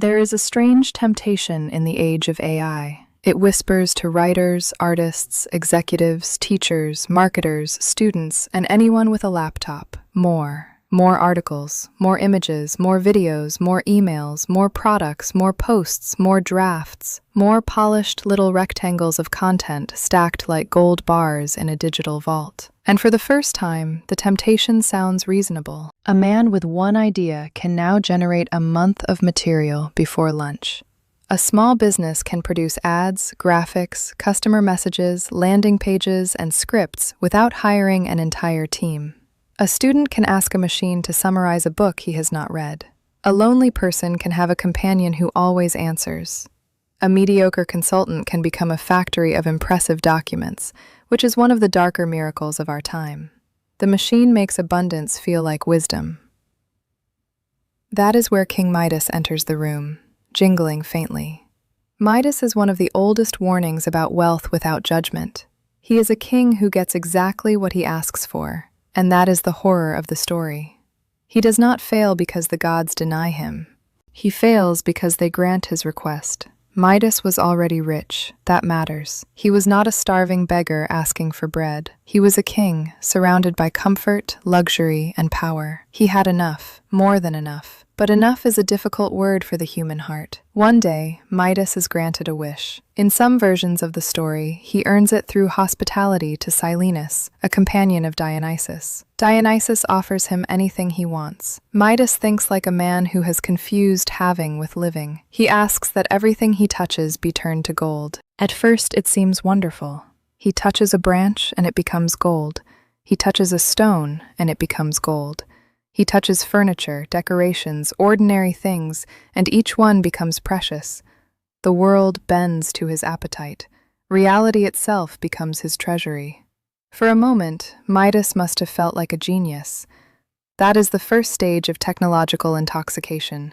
There is a strange temptation in the age of AI. It whispers to writers, artists, executives, teachers, marketers, students, and anyone with a laptop. More articles, more images, more videos, more emails, more products, more posts, more drafts, more polished little rectangles of content stacked like gold bars in a digital vault. And for the first time, the temptation sounds reasonable. A man with one idea can now generate a month of material before lunch. A small business can produce ads, graphics, customer messages, landing pages, and scripts without hiring an entire team. A student can ask a machine to summarize a book he has not read. A lonely person can have a companion who always answers. A mediocre consultant can become a factory of impressive documents, which is one of the darker miracles of our time. The machine makes abundance feel like wisdom. That is where King Midas enters the room, jingling faintly. Midas is one of the oldest warnings about wealth without judgment. He is a king who gets exactly what he asks for. And that is the horror of the story. He does not fail because the gods deny him. He fails because they grant his request. Midas was already rich. That matters. He was not a starving beggar asking for bread. He was a king, surrounded by comfort, luxury, and power. He had enough, more than enough. But enough is a difficult word for the human heart. One day, Midas is granted a wish. In some versions of the story, he earns it through hospitality to Silenus, a companion of Dionysus. Dionysus offers him anything he wants. Midas thinks like a man who has confused having with living. He asks that everything he touches be turned to gold. At first, it seems wonderful. He touches a branch and it becomes gold. He touches a stone and it becomes gold. He touches furniture, decorations, ordinary things, and each one becomes precious. The world bends to his appetite. Reality itself becomes his treasury. For a moment, Midas must have felt like a genius. That is the first stage of technological intoxication,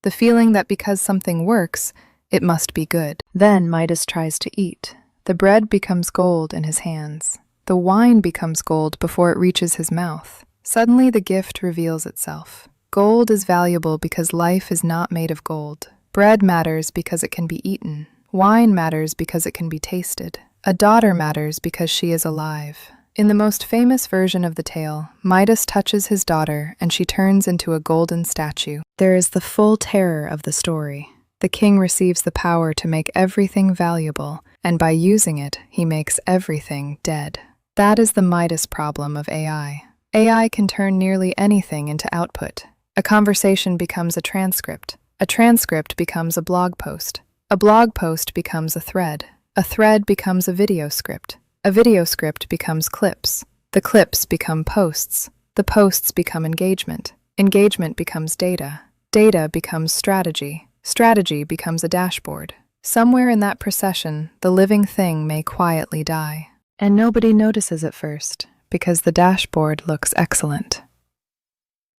the feeling that because something works, it must be good. Then Midas tries to eat. The bread becomes gold in his hands. The wine becomes gold before it reaches his mouth. Suddenly the gift reveals itself. Gold is valuable because life is not made of gold. Bread matters because it can be eaten. Wine matters because it can be tasted. A daughter matters because she is alive. In the most famous version of the tale, Midas touches his daughter and she turns into a golden statue. There is the full terror of the story. The king receives the power to make everything valuable, and by using it, he makes everything dead. That is the Midas problem of AI. AI can turn nearly anything into output. A conversation becomes a transcript. A transcript becomes a blog post. A blog post becomes a thread. A thread becomes a video script. A video script becomes clips. The clips become posts. The posts become engagement. Engagement becomes data. Data becomes strategy. Strategy becomes a dashboard. Somewhere in that procession, the living thing may quietly die. And nobody notices at first, because the dashboard looks excellent.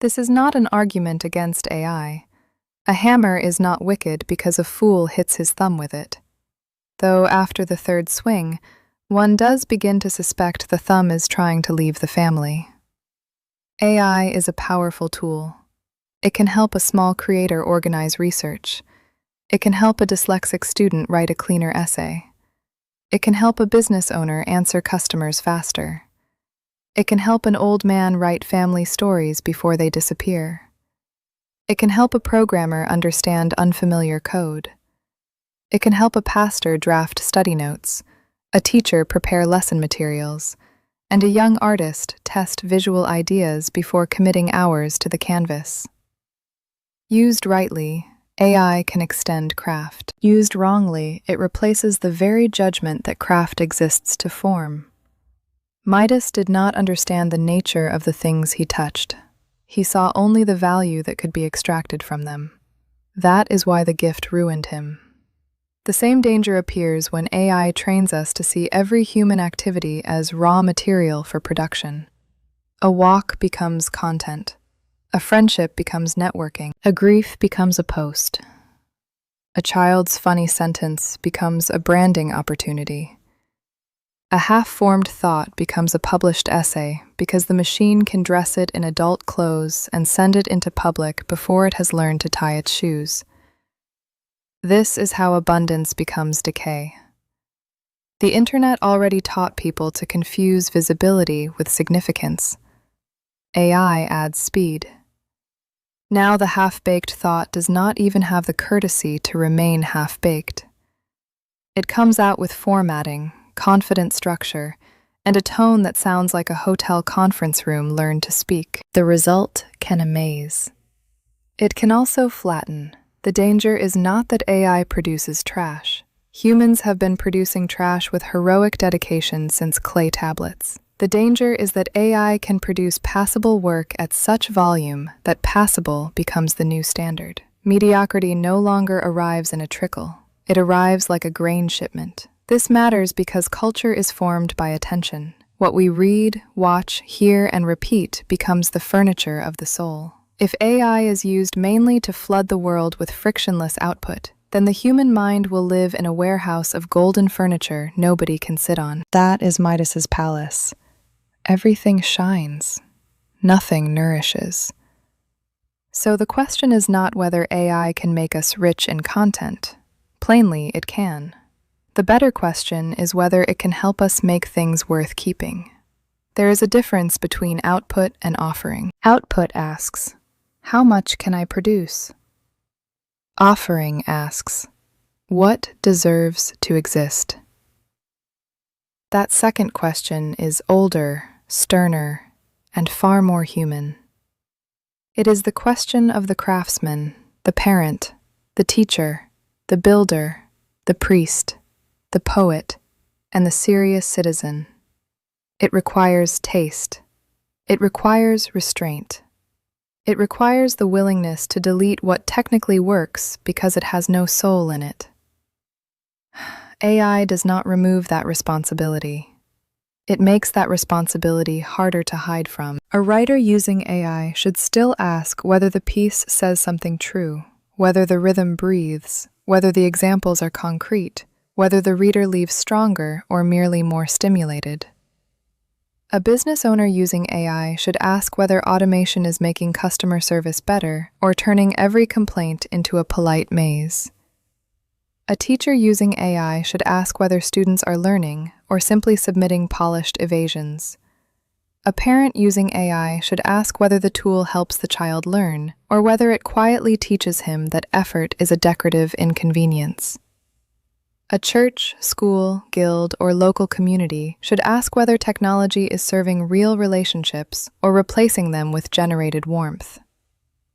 This is not an argument against AI. A hammer is not wicked because a fool hits his thumb with it. Though after the third swing, one does begin to suspect the thumb is trying to leave the family. AI is a powerful tool. It can help a small creator organize research. It can help a dyslexic student write a cleaner essay. It can help a business owner answer customers faster. It can help an old man write family stories before they disappear. It can help a programmer understand unfamiliar code. It can help a pastor draft study notes, a teacher prepare lesson materials, and a young artist test visual ideas before committing hours to the canvas. Used rightly, AI can extend craft. Used wrongly, it replaces the very judgment that craft exists to form. Midas did not understand the nature of the things he touched. He saw only the value that could be extracted from them. That is why the gift ruined him. The same danger appears when AI trains us to see every human activity as raw material for production. A walk becomes content. A friendship becomes networking. A grief becomes a post. A child's funny sentence becomes a branding opportunity. A half-formed thought becomes a published essay because the machine can dress it in adult clothes and send it into public before it has learned to tie its shoes. This is how abundance becomes decay. The internet already taught people to confuse visibility with significance. AI adds speed. Now the half-baked thought does not even have the courtesy to remain half-baked. It comes out with formatting, confident structure, and a tone that sounds like a hotel conference room learned to speak. The result can amaze. It can also flatten. The danger is not that AI produces trash. Humans have been producing trash with heroic dedication since clay tablets. The danger is that AI can produce passable work at such volume that passable becomes the new standard. Mediocrity no longer arrives in a trickle. It arrives like a grain shipment. This matters because culture is formed by attention. What we read, watch, hear, and repeat becomes the furniture of the soul. If AI is used mainly to flood the world with frictionless output, then the human mind will live in a warehouse of golden furniture nobody can sit on. That is Midas's palace. Everything shines. Nothing nourishes. So the question is not whether AI can make us rich in content. Plainly, it can. The better question is whether it can help us make things worth keeping. There is a difference between output and offering. Output asks, how much can I produce? Offering asks, what deserves to exist? That second question is older, sterner, and far more human. It is the question of the craftsman, the parent, the teacher, the builder, the priest, the poet, and the serious citizen. It requires taste. It requires restraint. It requires the willingness to delete what technically works because it has no soul in it. AI does not remove that responsibility. It makes that responsibility harder to hide from. A writer using AI should still ask whether the piece says something true, whether the rhythm breathes, whether the examples are concrete, whether the reader leaves stronger or merely more stimulated. A business owner using AI should ask whether automation is making customer service better or turning every complaint into a polite maze. A teacher using AI should ask whether students are learning or simply submitting polished evasions. A parent using AI should ask whether the tool helps the child learn or whether it quietly teaches him that effort is a decorative inconvenience. A church, school, guild, or local community should ask whether technology is serving real relationships or replacing them with generated warmth.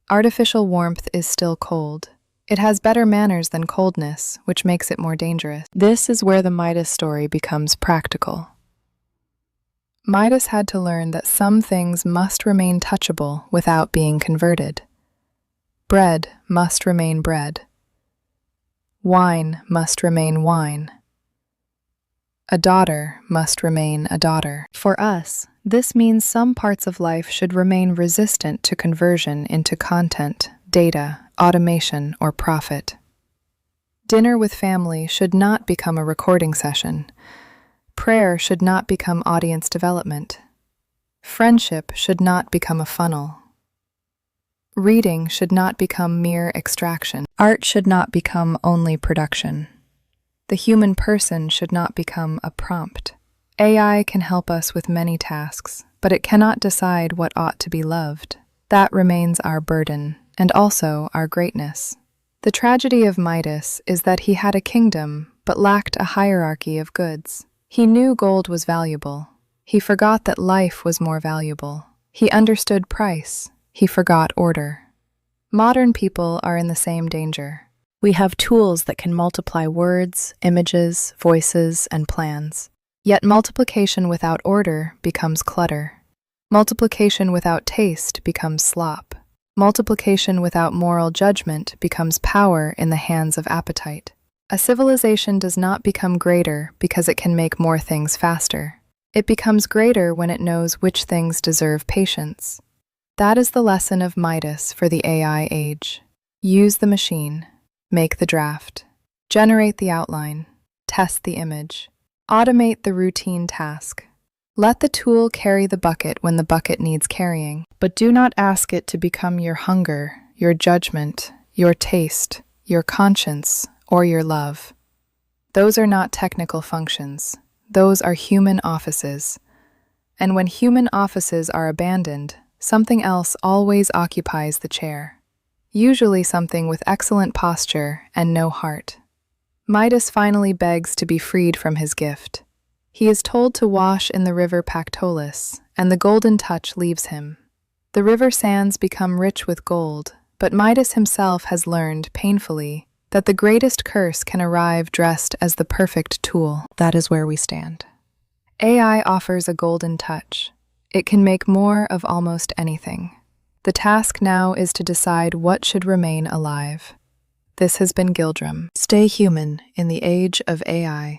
Artificial warmth is still cold. It has better manners than coldness, which makes it more dangerous. This is where the Midas story becomes practical. Midas had to learn that some things must remain touchable without being converted. Bread must remain bread. Wine must remain wine. A daughter must remain a daughter. For us, this means some parts of life should remain resistant to conversion into content, data, automation, or profit. Dinner with family should not become a recording session. Prayer should not become audience development. Friendship should not become a funnel. Reading should not become mere extraction. Art should not become only production. The human person should not become a prompt. AI can help us with many tasks, but it cannot decide what ought to be loved. That remains our burden, and also our greatness. The tragedy of Midas is that he had a kingdom, but lacked a hierarchy of goods. He knew gold was valuable. He forgot that life was more valuable. He understood price. He forgot order. Modern people are in the same danger. We have tools that can multiply words, images, voices, and plans. Yet multiplication without order becomes clutter. Multiplication without taste becomes slop. Multiplication without moral judgment becomes power in the hands of appetite. A civilization does not become greater because it can make more things faster. It becomes greater when it knows which things deserve patience. That is the lesson of Midas for the AI age. Use the machine, make the draft, generate the outline, test the image, automate the routine task. Let the tool carry the bucket when the bucket needs carrying, but do not ask it to become your hunger, your judgment, your taste, your conscience, or your love. Those are not technical functions. Those are human offices. And when human offices are abandoned, something else always occupies the chair. Usually something with excellent posture and no heart. Midas finally begs to be freed from his gift. He is told to wash in the river Pactolus, and the golden touch leaves him. The river sands become rich with gold, but Midas himself has learned, painfully, that the greatest curse can arrive dressed as the perfect tool. That is where we stand. AI offers a golden touch. It can make more of almost anything. The task now is to decide what should remain alive. This has been Guildrim. Stay human in the age of AI.